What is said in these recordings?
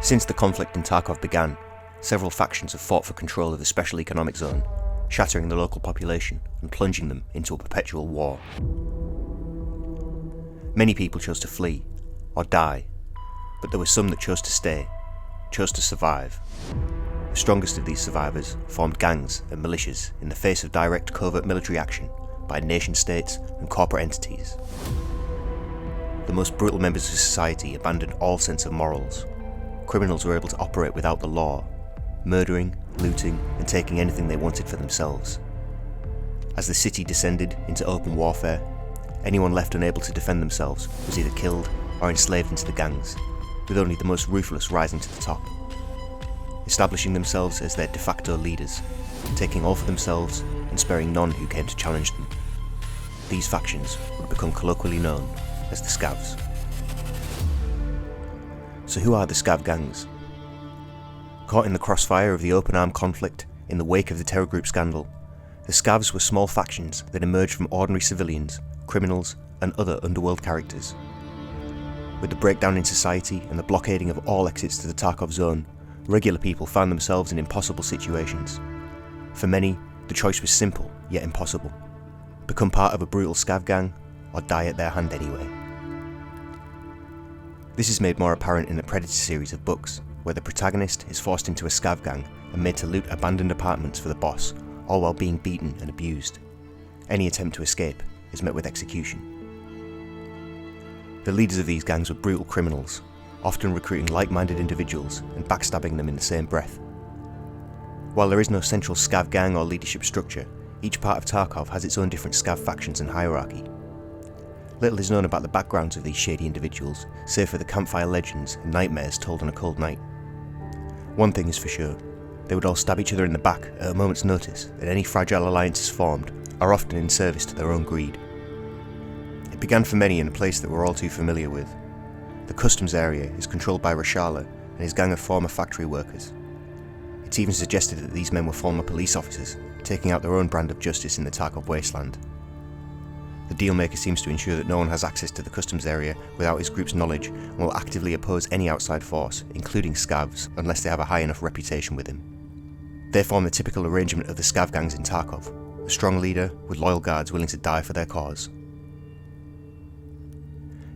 Since the conflict in Tarkov began, several factions have fought for control of the Special Economic Zone, shattering the local population and plunging them into a perpetual war. Many people chose to flee, or die, but there were some that chose to stay, chose to survive. The strongest of these survivors formed gangs and militias in the face of direct covert military action by nation-states and corporate entities. The most brutal members of society abandoned all sense of morals. Criminals were able to operate without the law, murdering, looting, and taking anything they wanted for themselves. As the city descended into open warfare, anyone left unable to defend themselves was either killed or enslaved into the gangs, with only the most ruthless rising to the top, establishing themselves as their de facto leaders, taking all for themselves and sparing none who came to challenge them. These factions would become colloquially known as the Scavs. So who are the Scav gangs? Caught in the crossfire of the open-armed conflict in the wake of the terror group scandal, the Scavs were small factions that emerged from ordinary civilians, criminals, and other underworld characters. With the breakdown in society and the blockading of all exits to the Tarkov zone, regular people found themselves in impossible situations. For many, the choice was simple, yet impossible. Become part of a brutal Scav gang, or die at their hand anyway. This is made more apparent in the Predator series of books, where the protagonist is forced into a Scav gang and made to loot abandoned apartments for the boss, all while being beaten and abused. Any attempt to escape is met with execution. The leaders of these gangs were brutal criminals, often recruiting like-minded individuals and backstabbing them in the same breath. While there is no central Scav gang or leadership structure, each part of Tarkov has its own different Scav factions and hierarchy. Little is known about the backgrounds of these shady individuals, save for the campfire legends and nightmares told on a cold night. One thing is for sure, they would all stab each other in the back at a moment's notice, and any fragile alliances formed are often in service to their own greed. It began for many in a place that we're all too familiar with. The customs area is controlled by Rashala and his gang of former factory workers. It's even suggested that these men were former police officers, taking out their own brand of justice in the Tarkov wasteland. The dealmaker seems to ensure that no one has access to the customs area without his group's knowledge and will actively oppose any outside force, including Scavs, unless they have a high enough reputation with him. They form the typical arrangement of the Scav gangs in Tarkov, a strong leader with loyal guards willing to die for their cause.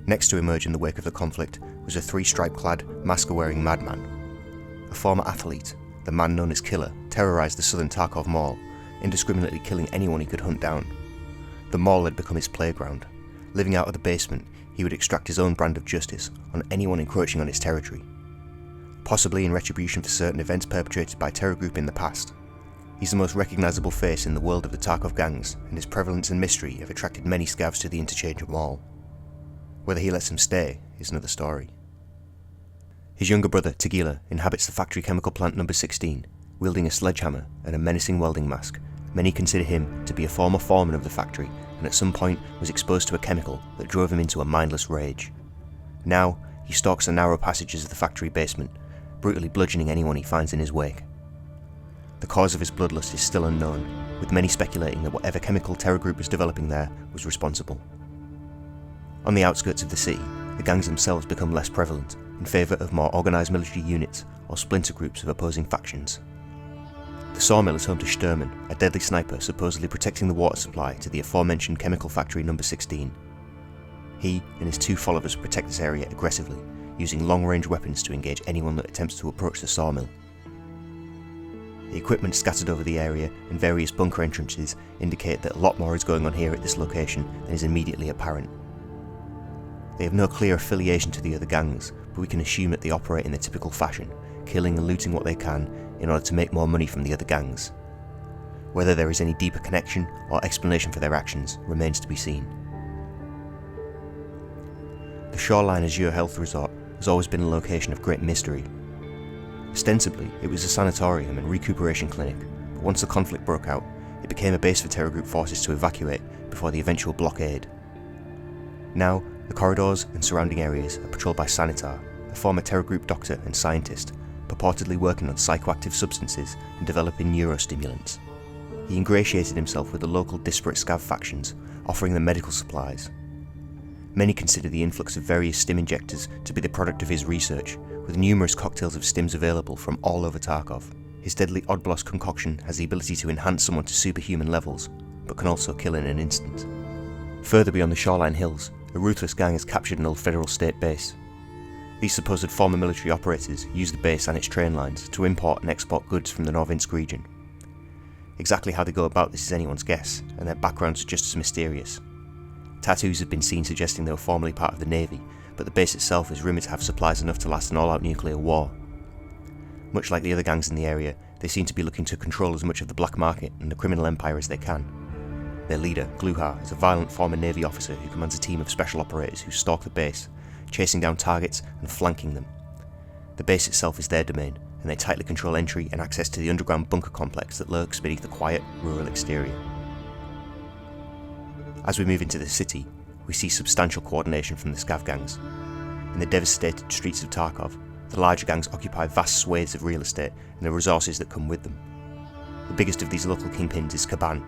Next to emerge in the wake of the conflict was a three-stripe-clad, mask-wearing madman. A former athlete, the man known as Killa terrorised the southern Tarkov Mall, indiscriminately killing anyone he could hunt down. The mall had become his playground. Living out of the basement, he would extract his own brand of justice on anyone encroaching on his territory. Possibly in retribution for certain events perpetrated by terror group in the past. He's the most recognisable face in the world of the Tarkov gangs, and his prevalence and mystery have attracted many Scavs to the interchange mall. Whether he lets them stay is another story. His younger brother, Tagilla, inhabits the factory chemical plant number 16, wielding a sledgehammer and a menacing welding mask. Many consider him to be a former foreman of the factory and at some point was exposed to a chemical that drove him into a mindless rage. Now, he stalks the narrow passages of the factory basement, brutally bludgeoning anyone he finds in his wake. The cause of his bloodlust is still unknown, with many speculating that whatever chemical terror group was developing there was responsible. On the outskirts of the city, the gangs themselves become less prevalent, in favour of more organised military units or splinter groups of opposing factions. The sawmill is home to Sturman, a deadly sniper supposedly protecting the water supply to the aforementioned chemical factory number 16. He and his two followers protect this area aggressively, using long-range weapons to engage anyone that attempts to approach the sawmill. The equipment scattered over the area and various bunker entrances indicate that a lot more is going on here at this location than is immediately apparent. They have no clear affiliation to the other gangs, but we can assume that they operate in the typical fashion, killing and looting what they can in order to make more money from the other gangs. Whether there is any deeper connection or explanation for their actions remains to be seen. The Shoreline Azure Health Resort has always been a location of great mystery. Ostensibly, it was a sanatorium and recuperation clinic, but once the conflict broke out, it became a base for terror group forces to evacuate before the eventual blockade. Now, the corridors and surrounding areas are patrolled by Sanitar, a former terror group doctor and scientist, purportedly working on psychoactive substances and developing neurostimulants. He ingratiated himself with the local disparate Scav factions, offering them medical supplies. Many consider the influx of various stim injectors to be the product of his research, with numerous cocktails of stims available from all over Tarkov. His deadly Oddbloss concoction has the ability to enhance someone to superhuman levels, but can also kill in an instant. Further beyond the shoreline hills, a ruthless gang has captured an old federal state base. These supposed former military operators use the base and its train lines to import and export goods from the Novinsk region. Exactly how they go about this is anyone's guess, and their backgrounds are just as mysterious. Tattoos have been seen suggesting they were formerly part of the Navy, but the base itself is rumoured to have supplies enough to last an all-out nuclear war. Much like the other gangs in the area, they seem to be looking to control as much of the black market and the criminal empire as they can. Their leader, Gluhar, is a violent former Navy officer who commands a team of special operators who stalk the base, chasing down targets and flanking them. The base itself is their domain, and they tightly control entry and access to the underground bunker complex that lurks beneath the quiet, rural exterior. As we move into the city, we see substantial coordination from the Scav gangs. In the devastated streets of Tarkov, the larger gangs occupy vast swathes of real estate and the resources that come with them. The biggest of these local kingpins is Caban,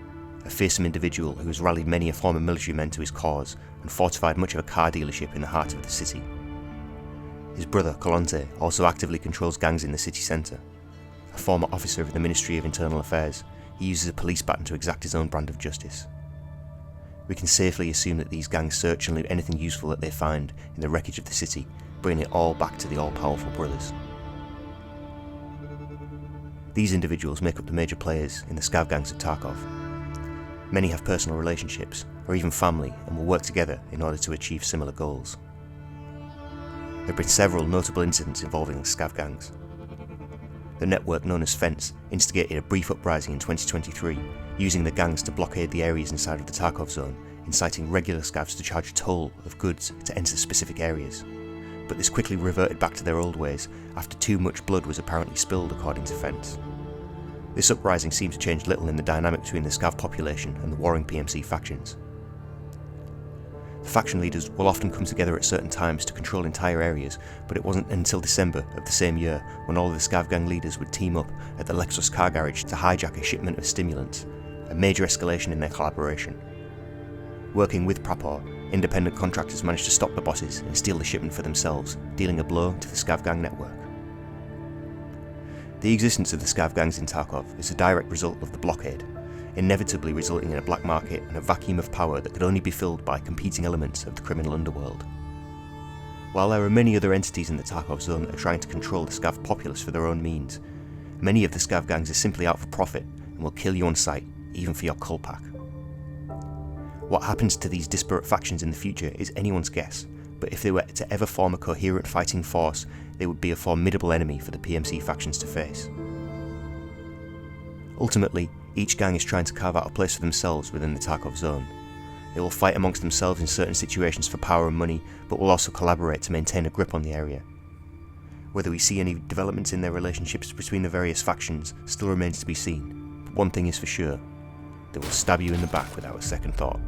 a fearsome individual who has rallied many a former military men to his cause and fortified much of a car dealership in the heart of the city. His brother, Colonte, also actively controls gangs in the city centre. A former officer of the Ministry of Internal Affairs, he uses a police baton to exact his own brand of justice. We can safely assume that these gangs search and loot anything useful that they find in the wreckage of the city, bringing it all back to the all-powerful brothers. These individuals make up the major players in the Scav gangs of Tarkov. Many have personal relationships, or even family, and will work together in order to achieve similar goals. There have been several notable incidents involving the Scav gangs. The network known as Fence instigated a brief uprising in 2023, using the gangs to blockade the areas inside of the Tarkov zone, inciting regular Scavs to charge a toll of goods to enter specific areas. But this quickly reverted back to their old ways after too much blood was apparently spilled, according to Fence. This uprising seemed to change little in the dynamic between the Scav population and the warring PMC factions. The faction leaders will often come together at certain times to control entire areas, but it wasn't until December of the same year when all of the Scav gang leaders would team up at the Lexus car garage to hijack a shipment of stimulants, a major escalation in their collaboration. Working with Prapor, independent contractors managed to stop the bosses and steal the shipment for themselves, dealing a blow to the Scav gang network. The existence of the Scav gangs in Tarkov is a direct result of the blockade, inevitably resulting in a black market and a vacuum of power that could only be filled by competing elements of the criminal underworld. While there are many other entities in the Tarkov zone that are trying to control the Scav populace for their own means, many of the Scav gangs are simply out for profit and will kill you on sight, even for your cull pack. What happens to these disparate factions in the future is anyone's guess, but if they were to ever form a coherent fighting force, they would be a formidable enemy for the PMC factions to face. Ultimately, each gang is trying to carve out a place for themselves within the Tarkov zone. They will fight amongst themselves in certain situations for power and money, but will also collaborate to maintain a grip on the area. Whether we see any developments in their relationships between the various factions still remains to be seen, but one thing is for sure: they will stab you in the back without a second thought.